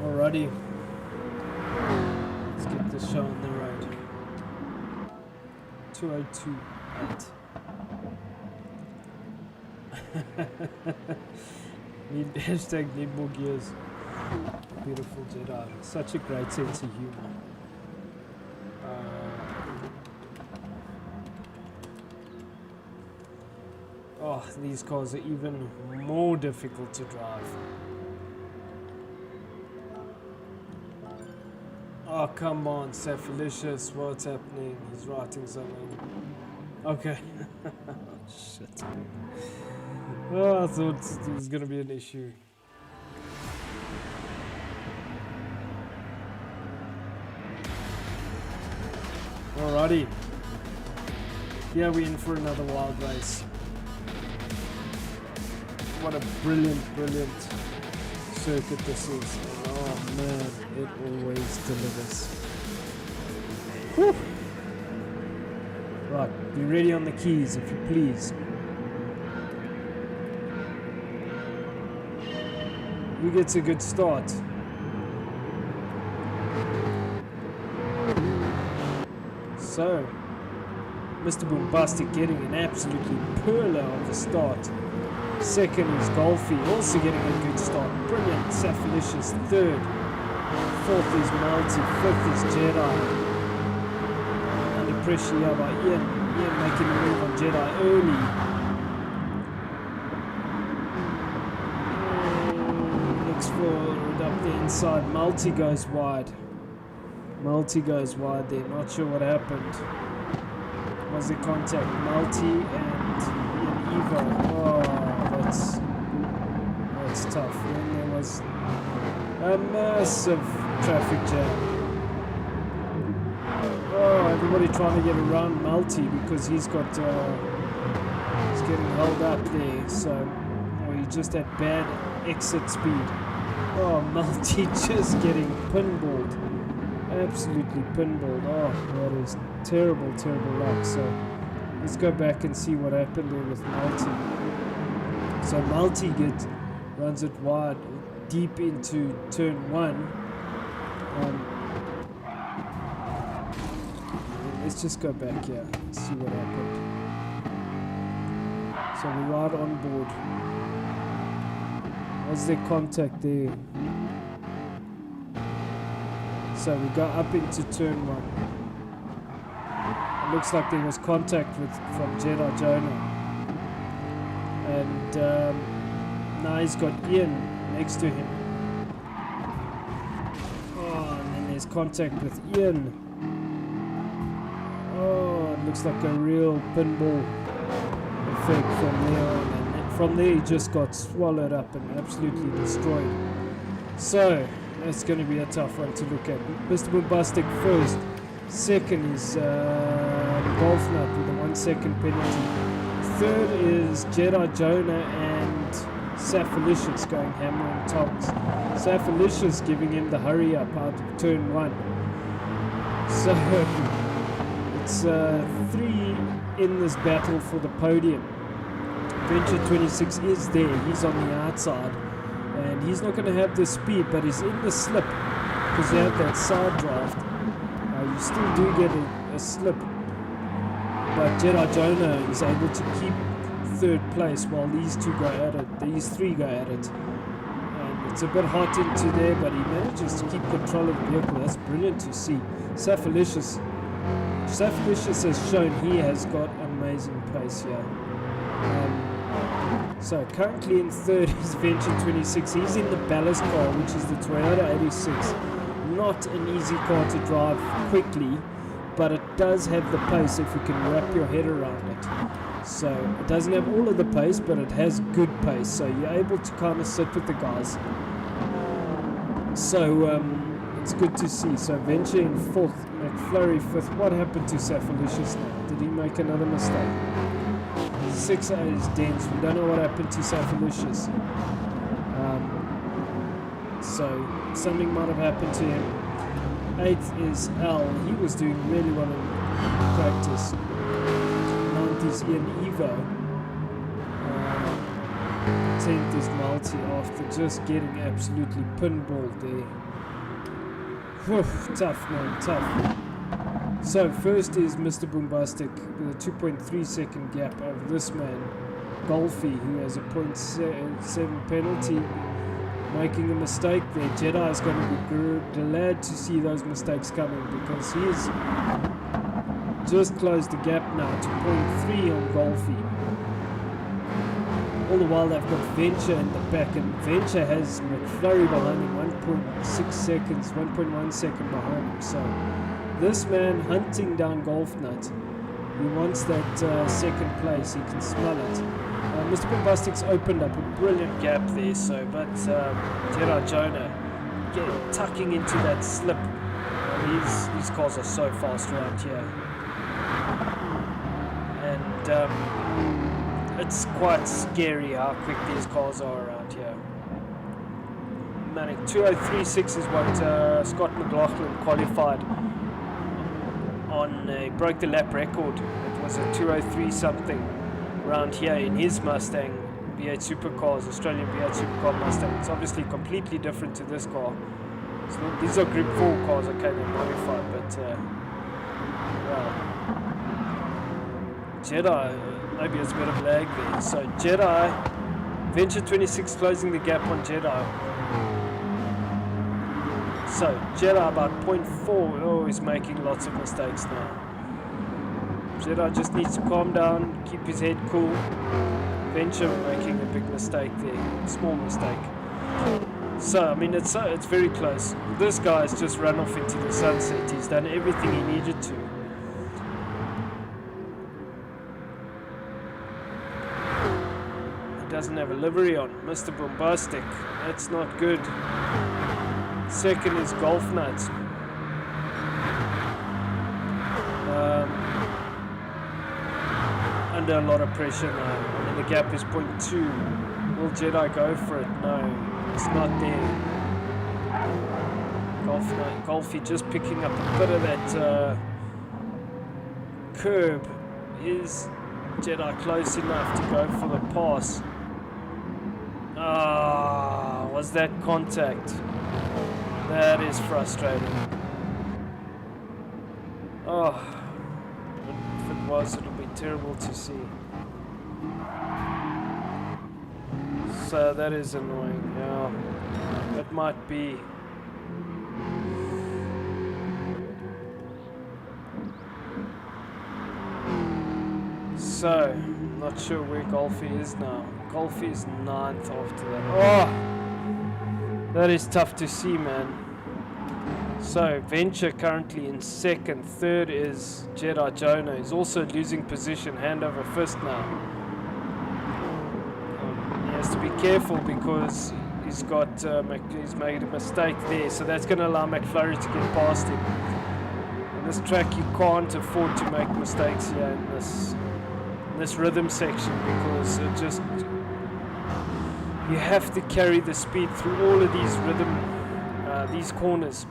Alrighty, let's get this show on the road. 2028. Hashtag need more gears. Beautiful Jedi. Such a great sense of humor. Oh, these cars are even more difficult to drive. Oh, come on, Cephalicious, what's happening? He's writing something. Okay. Shit. Oh, I thought it was going to be an issue. Alrighty. Yeah, we're in for another wild race. What a brilliant circuit this is. Oh man, it always delivers. Whew. Right, be ready on the keys if you please. Who gets a good start? So, Mr. Boombastic getting an absolutely perler of a start. Second is Golfy, also getting a good start. Brilliant. Cephalicious, third. Fourth is Multi. Fifth is Jedi. Under pressure here by Ian. Ian making a move on Jedi early. Looks forward up the inside. Multi goes wide. Multi goes wide there. Not sure what happened. Was the contact Multi and Ian Evo? Oh. That's tough. Then there was a massive traffic jam. Oh, everybody trying to get around Multi because he's getting held up there. So, he just had bad exit speed. Oh, Multi just getting pinballed. Absolutely pinballed. Oh, that is terrible luck. So, let's go back and see what happened there with Multi. So Multi runs it wide, deep into turn 1. Let's just go back here and see what happened. So we ride on board. Was there contact there? So we go up into turn 1. It looks like there was contact from Jedi Jonah. And now he's got Ian next to him. Oh, and then there's contact with Ian. Oh, it looks like a real pinball effect from there on. And from there he just got swallowed up and absolutely destroyed. So, that's going to be a tough one to look at. Mr. Boombastic first. Second is Golf Nut with a 1 second penalty. Third is Jedi Jonah and Cephalicious going hammer and tongs. Cephalicious giving him the hurry up out of turn 1. So it's 3 in this battle for the podium. Venture 26 is there. He's on the outside. And he's not going to have the speed, but he's in the slip because they have that side draft. You still do get a slip. But Jedi Jonah is able to keep third place while these two go at it. These three go at it. And it's a bit hot into there, but he manages to keep control of the vehicle. That's brilliant to see. Cephalicious has shown he has got amazing pace here. So currently in third is Venture 26. He's in the ballast car, which is the Toyota 86. Not an easy car to drive quickly, but it does have the pace if you can wrap your head around it. So it doesn't have all of the pace, but it has good pace. So you're able to kind of sit with the guys. So it's good to see. So Venture in fourth, McFlurry fifth. What happened to Safalicious now? Did he make another mistake? 6A is dense. We don't know what happened to Safalicious. So something might have happened to him. 8th is L. He was doing really well in practice. 9th is Ian Evo. 10th is Multi after just getting absolutely pinballed there. Whew, tough man, tough. So first is Mr. Boombastic with a 2.3 second gap over this man, Golfy, who has a 0.7 penalty. Making a mistake there. Jedi is going to be glad to see those mistakes coming, because he's just closed the gap now to 0.3 on Golfy. All the while they've got Venture in the back, and Venture has McFlurry behind him, 1.6 seconds, 1.1 second behind him. So this man hunting down Golf Nut. He wants that second place. He can smell it. Mr. Bombastic's opened up a brilliant gap there, so but Jedi Jonah tucking into that slip. These cars are so fast around here, and it's quite scary how quick these cars are around here. Manic 2036 is what Scott McLaughlin qualified on. Broke the lap record. It was a 203 something around here in his Mustang V8 Supercars, Australian V8 Supercar Mustang. It's obviously completely different to this car. So these are Group 4 cars, okay, they're modified, but well, Jedi, maybe it's a bit of lag there. So Jedi, Venture 26 closing the gap on Jedi. So Jedi about 0.4, oh, he's making lots of mistakes now. Jedi just needs to calm down, keep his head cool. Venture making a big mistake there, small mistake. So I mean it's very close. This guy's just run off into the sunset. He's done everything he needed to. He doesn't have a livery on. Mr. Bombastic, that's not good. Second is Golf Nuts. Under a lot of pressure now. I mean, the gap is 0.2. Will Jedi go for it? No, it's not there. Golfy just picking up a bit of that curb. Is Jedi close enough to go for the pass? Ah, was that contact? That is frustrating. Oh, if it was, it'll be terrible to see. So that is annoying. Yeah, it might be. So, not sure where Golfy is now. Golfy is 9th after that. Oh, that is tough to see, man. So, Venture currently in 2nd. 3rd is Jedi Jonah. He's also losing position, hand over fist now. He has to be careful because he's made a mistake there. So that's going to allow McFlurry to get past him. On this track, you can't afford to make mistakes here in this rhythm section, because you have to carry the speed through all of these these corners,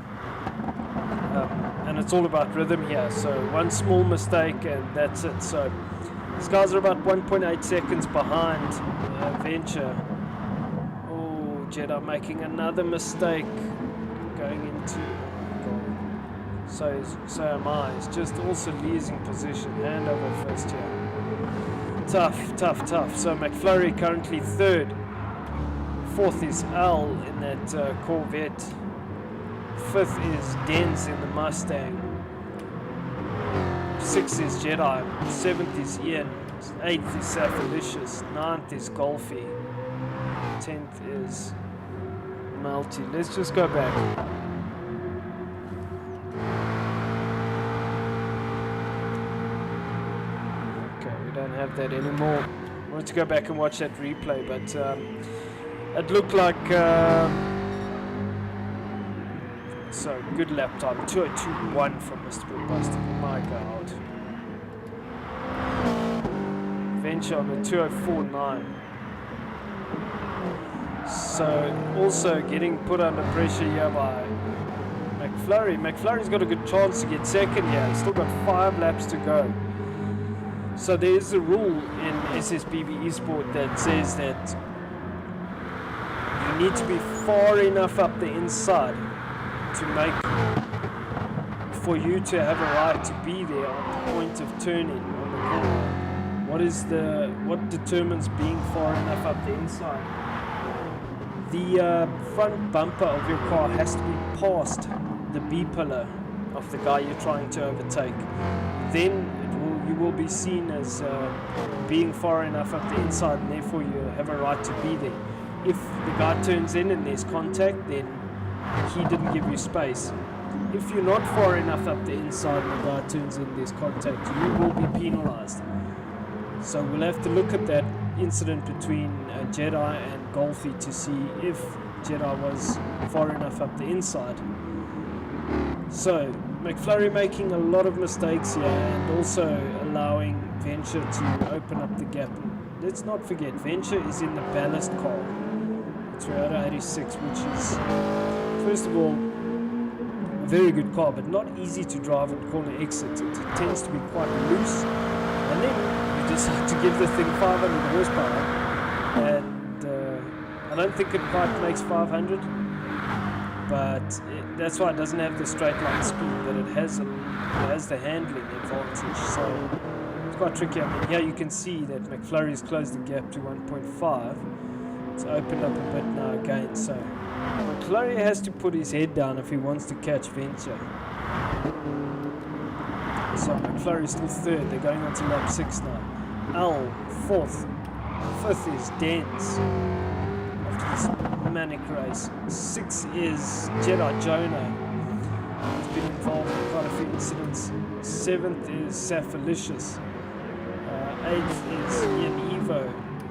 and it's all about rhythm here. So one small mistake and that's it. So these guys are about 1.8 seconds behind Venture. Oh, Jedi making another mistake going into so am I. It's just also losing position, hand over first here. Tough. So McFlurry currently 3rd. 4th is Al in that Corvette. 5th is Denz in the Mustang. 6th is Jedi. 7th is Ian. 8th is Safelicious. 9th is Golfy. 10th is Multi. Let's just go back. Okay, we don't have that anymore. I wanted to go back and watch that replay, but it looked like so good lap time. 2:02.1 from Mr. Bombastic. My God. Venture on the 2:04.9. So also getting put under pressure here by McFlurry. McFlurry's got a good chance to get second here. He's still got 5 laps to go. So there's a rule in SSBB Esport that says that you need to be far enough up the inside to make for you to have a right to be there at the point of turning on the corner. What determines being far enough up the inside? The front bumper of your car has to be past the B pillar of the guy you're trying to overtake. Then you will be seen as being far enough up the inside, and therefore you have a right to be there. If the guy turns in and there's contact, then he didn't give you space. If you're not far enough up the inside and the guy turns in, there's contact, you will be penalized. So we'll have to look at that incident between Jedi and Golfy to see if Jedi was far enough up the inside. So McFlurry making a lot of mistakes here and also allowing Venture to open up the gap. Let's not forget, Venture is in the ballast car, the Toyota 86, which is, first of all, a very good car, but not easy to drive on corner exits. It tends to be quite loose, and then you decide to give the thing 500 horsepower, and I don't think it quite makes 500, but that's why it doesn't have the straight line speed, but it has the handling advantage. So it's quite tricky. I mean, here you can see that McFlurry's closed the gap to 1.5. It's opened up a bit now again. So McFlurry has to put his head down if he wants to catch Venture. So McFlurry's still third. They're going on to lap 6 now. L fourth. 5th is Dens. After this manic race. 6 is Jedi Jonah. He's been involved in quite a few incidents. 7th is Safelicious. 8th is Ian Evo.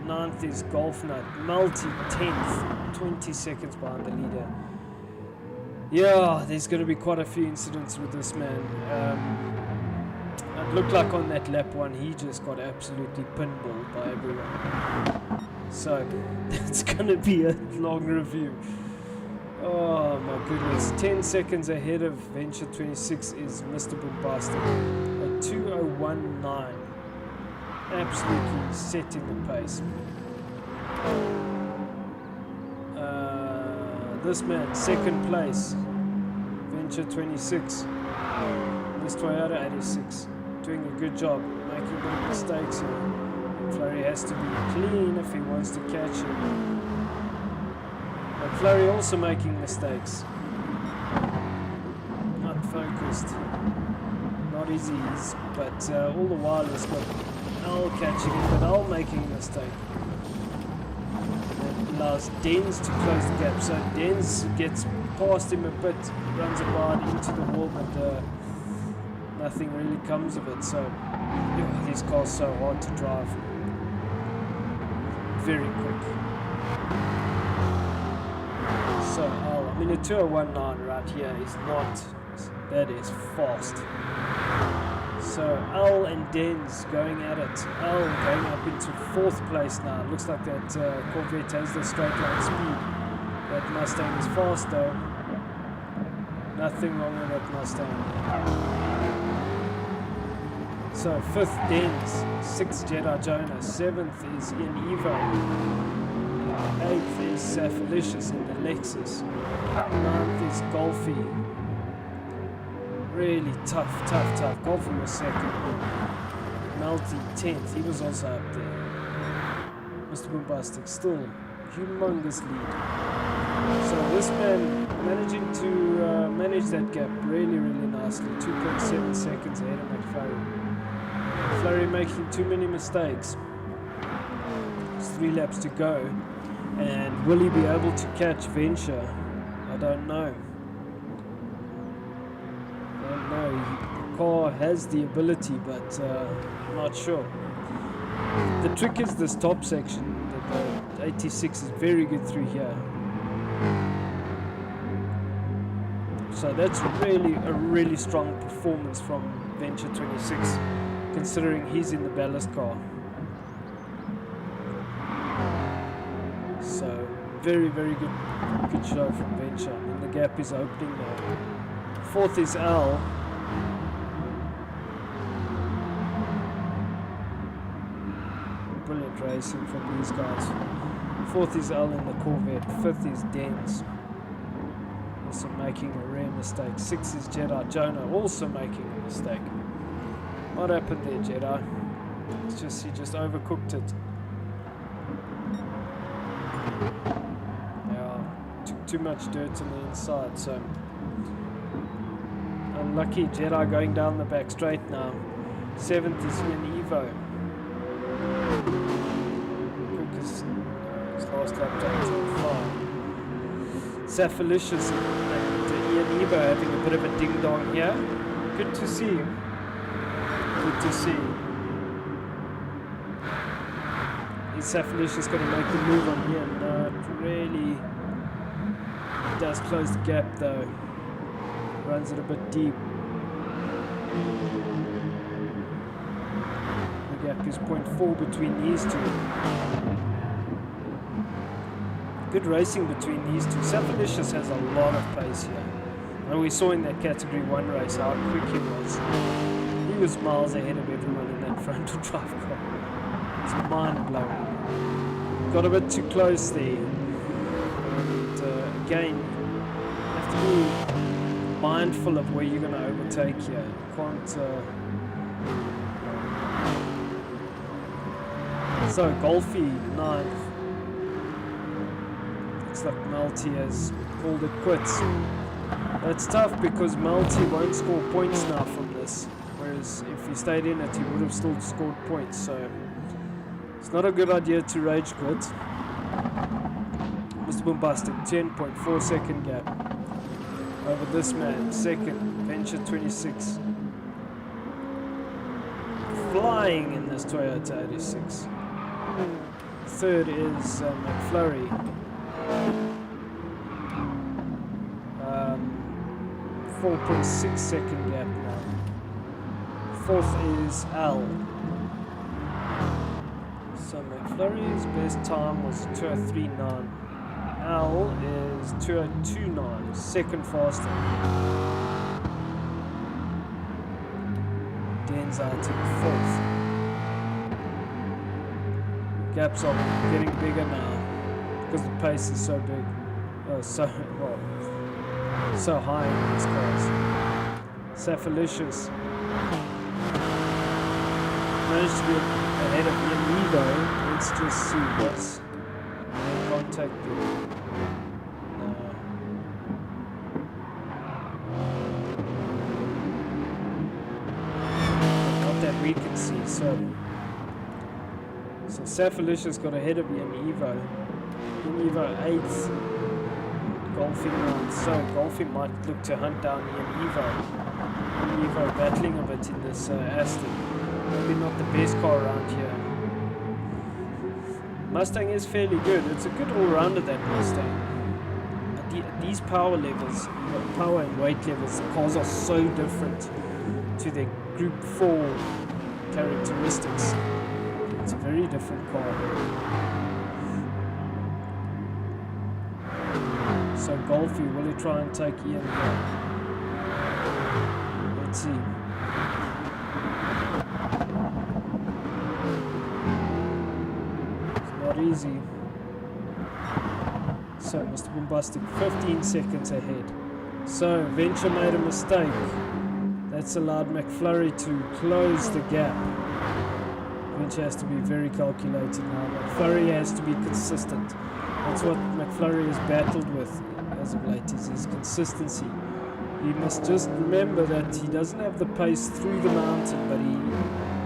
9th is Golf Nut. Multi 10th. 20 seconds behind the leader. Yeah, there's going to be quite a few incidents with this man. It looked like on that lap 1 he just got absolutely pinballed by everyone. So that's going to be a long review. Oh my goodness. 10 seconds ahead of Venture 26 is Mr. Bombastic at 2:01.9. Absolutely setting the pace. This man, second place. Venture 26. This Toyota 86. Doing a good job, making big mistakes here. McFlurry has to be clean if he wants to catch him. McFlurry also making mistakes. Not focused. Not easy, but all the while he's got Al catching him, but Al making a mistake. That allows Dens to close the gap. So Dens gets past him a bit, runs about into the wall, but nothing really comes of it. So these cars so hard to drive. Very quick. So I mean, a 2:01.9 right here is not, that is fast. So Al and Dens going at it. Al going up into 4th place now. Looks like that Corvette has the straight line speed. That Mustang is fast though. Nothing wrong with that Mustang. So 5th Dens, 6th Jedi Jonah, 7th is Ian Evo, 8th is Safelicious in the Lexus, 9th is Golfy. Really tough. Golfy was 2nd. Multi 10th, he was also up there. Mr. Bombastic still humongous lead. So this man managing to manage that gap really nicely. 2.7 seconds ahead of McFlurry. Flurry making too many mistakes. There's 3 laps to go. And will he be able to catch Venture? I don't know. The car has the ability, but I'm not sure. The trick is this top section. The 86 is very good through here. So that's really a really strong performance from Venture 26, considering he's in the ballast car. So very good show from Venture. And the gap is opening now. 4th is Al. Brilliant racing from these guys. 4th is Al in the Corvette. 5th is Dens, also making a rare mistake. 6th is Jedi Jonah, also making a mistake. What happened there, Jedi? It's just he just overcooked it. Yeah, took too much dirt on the inside, so unlucky. Jedi going down the back straight now. 7th is Ian Evo. Quickest his last lap times on 5. Safalicious and Ian Evo having a bit of a ding dong here. Good to see. Good to see. Is Safalicious going to make the move on here? No, it really does close the gap though. Runs it a bit deep. The gap is 0.4 between these two. Good racing between these two. Safalicious has a lot of pace here. And we saw in that Category 1 race how quick he was. He was miles ahead of everyone in that front-wheel drive car. It's mind-blowing. Got a bit too close there. And again, you have to be mindful of where you're going to overtake here. You can't... So, Golfy, 9th. Looks like Malty has called it quits. It's tough because Malty won't score points now from this. Whereas if he stayed in it, he would have still scored points. So, it's not a good idea to rage quit. Mr. Bombastic, 10.4 second gap over this man. 2nd, Venture 26. Flying in this Toyota 86. 3rd is McFlurry. 4.6 second gap now. 4th is Al. So McFlurry's best time was 2:03.9. Al is 2:02.9, second faster. Denza to 4th. Gaps are getting bigger now because the pace is so big. So high in these cars. Safalicious managed to be ahead of Ian Evo. Let's just see what's contact there. Not that we can see. So Safalicious got ahead of Ian Evo. Ian Evo 8th. Golfing round, so Golfing might look to hunt down Ian Evo. Ian Evo battling a bit in this Aston. Maybe not the best car around here. Mustang is fairly good. It's a good all-rounder, that Mustang. At these power levels, power and weight levels, the cars are so different to their Group 4 characteristics. It's a very different car. So Golfy, will he try and take Ian down? Let's see. It's not easy. So Mr. Bombastic, 15 seconds ahead. So Venture made a mistake. That's allowed McFlurry to close the gap. Venture has to be very calculated now. McFlurry has to be consistent. That's what McFlurry has battled with as of late, is his consistency. He must just remember that he doesn't have the pace through the mountain, but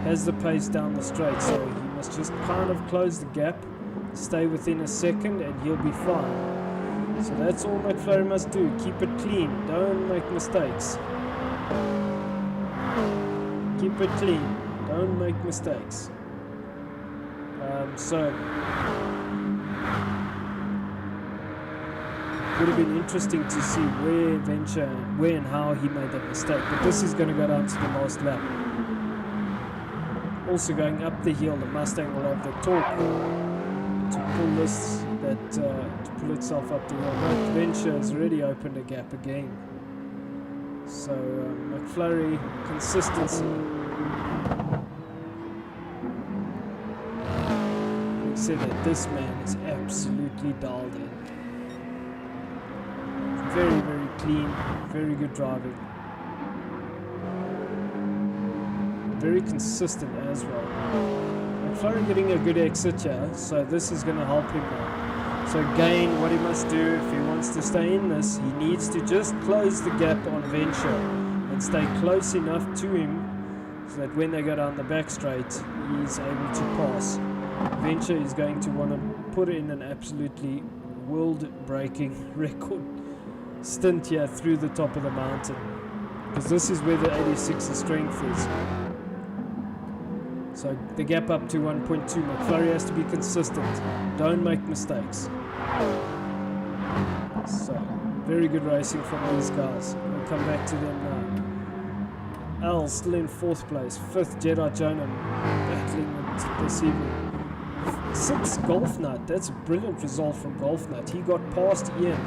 has the pace down the straight, so he must just kind of close the gap, stay within a second, and he'll be fine. So that's all McFlurry must do. Keep it clean, don't make mistakes. Keep it clean, don't make mistakes. So would have been interesting to see where and how he made that mistake, but this is going to go down to the last lap. Also going up the hill, the Mustang will have the torque to pull itself up the hill. But Venture has already opened a gap again. So McFlurry, consistency. We said that this man is absolutely dialed in. Very, very clean, very good driving. Very consistent as well. McFlurry getting a good exit here, so this is going to help him now. So again, what he must do if he wants to stay in this, he needs to just close the gap on Venture and stay close enough to him so that when they go down the back straight, he's able to pass. Venture is going to want to put in an absolutely world-breaking record stint here through the top of the mountain, because this is where the 86's strength is. So the gap up to 1.2, McFlurry has to be consistent, don't make mistakes. So very good racing from these guys. We'll come back to them now. Al still in 4th place, 5th Jedi Jonah battling it this evening. 6th Golf Nut, that's a brilliant result from Golf Nut. He got past Ian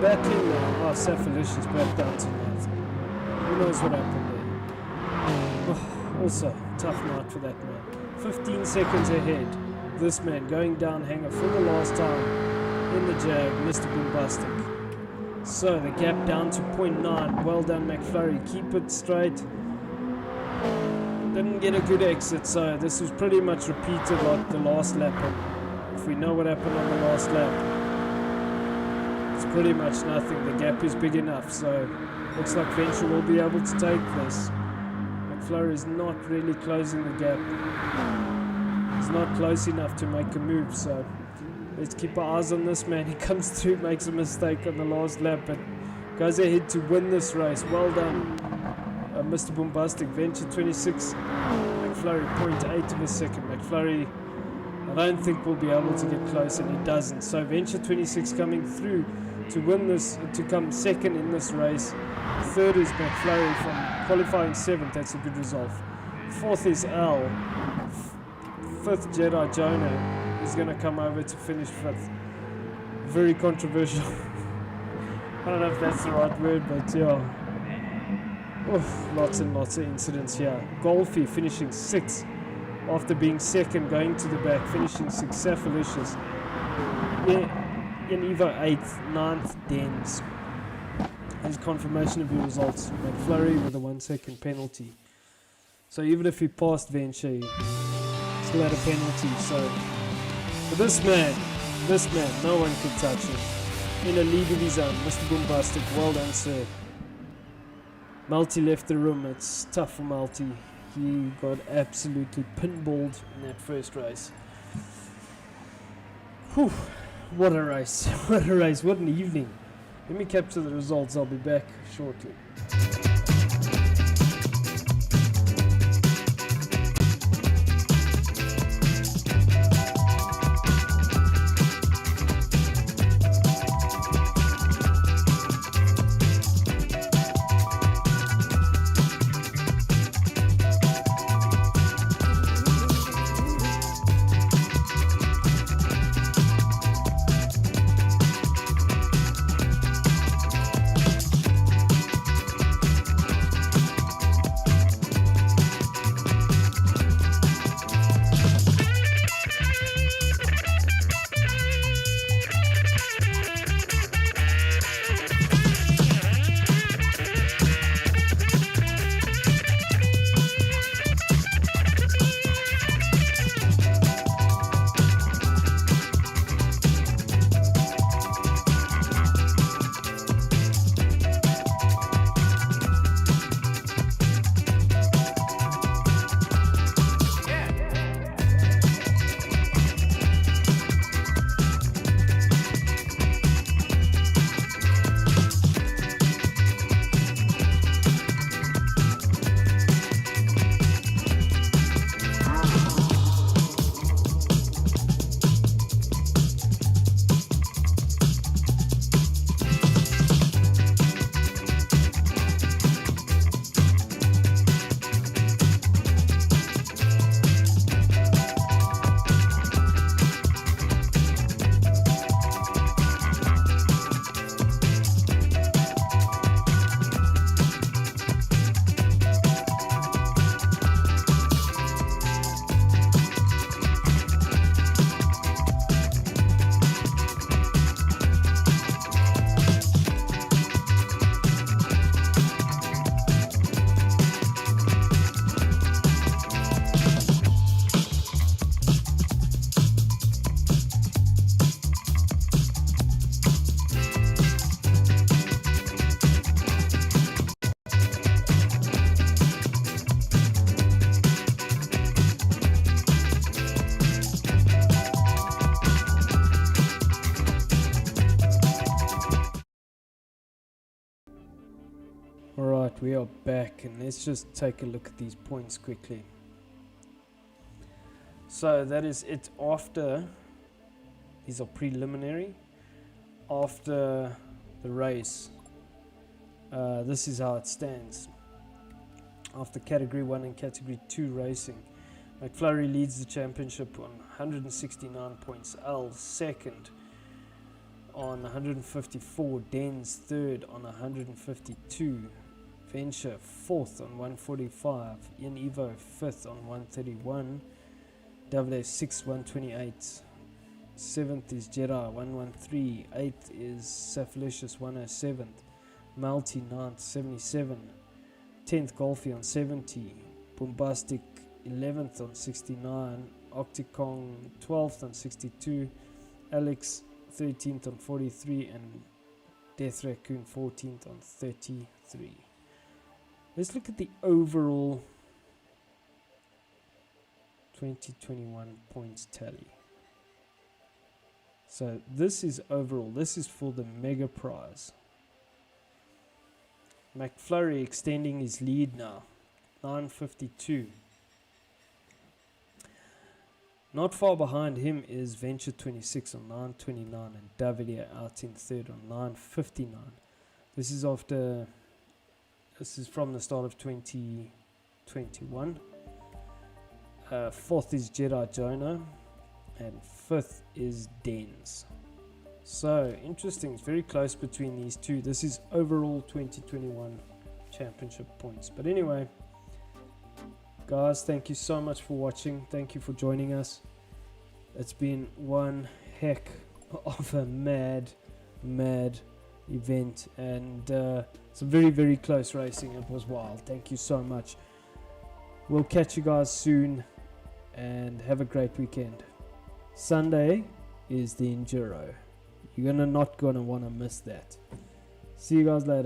battling now. Safalicious back down to 9th. Who knows what happened there. Also, tough night for that man. 15 seconds ahead. This man going down hanger for the last time in the Jag, Mr. Boombastic. So the gap down to 0.9. Well done, McFlurry. Keep it straight. Didn't get a good exit, so this was pretty much repeated like the last lap. If we know what happened on the last lap, it's pretty much nothing. The gap is big enough, so looks like Venture will be able to take this. McFlurry is not really closing the gap. He's not close enough to make a move, so let's keep our eyes on this man. He comes through, makes a mistake on the last lap, but goes ahead to win this race. Well done, Mr. Boombastic. Venture 26, McFlurry 0.8 of a second. McFlurry, I don't think will be able to get close, and he doesn't. So Venture 26 coming through to win this, to come second in this race. 3rd is McFlurry from qualifying 7th. That's a good result. 4th is Al. 5th Jedi Jonah is going to come over to finish 5th. Very controversial. I don't know if that's the right word, but yeah. Oof, lots and lots of incidents here. Golfy finishing 6th after being 2nd, going to the back, finishing 6th. Safalicious. In Evo 8th, 9th, Dens. His confirmation of your results. McFlurry with a 1 second penalty. So even if he passed Venture, he still had a penalty. So for this man, no one could touch him. In a league of his own, Mr. Boombastic, well done, sir. Multi left the room. It's tough for Multi. He got absolutely pinballed in that first race. Whew, what a race. What a race. What an evening. Let me capture the results. I'll be back shortly. Alright, we are back, and let's just take a look at these points quickly. So that is it after, these are preliminary, after the race. This is how it stands. After Category 1 and Category 2 racing, McFlurry leads the championship on 169 points, L second on 154, Dens third on 152, Venture fourth on 145, Ian Evo fifth on 131, Davide 6 128, seventh is Jedi 113, eighth is Safalicious 107, Malty 9th 77, 10th Golfy on 70, Bombastic 11th on 69, Octicong 12th on 62, Alex 13th on 43, and Death Raccoon 14th on 33. Let's look at the overall 2021 points tally. So this is overall, this is for the mega prize. McFlurry extending his lead now, 952. Not far behind him is Venture 26 on 929 and Davide out in third on 959. This is from the start of 2021. Fourth is Jedi Jonah and fifth is Dens. So interesting, it's very close between these two. This is overall 2021 championship points. But anyway, guys, thank you so much for watching. Thank you for joining us. It's been one heck of a mad event, and some very close racing. It was wild. Thank you so much. We'll catch you guys soon, and have a great weekend. Sunday is the Enduro. You're not gonna want to miss that. See you guys later.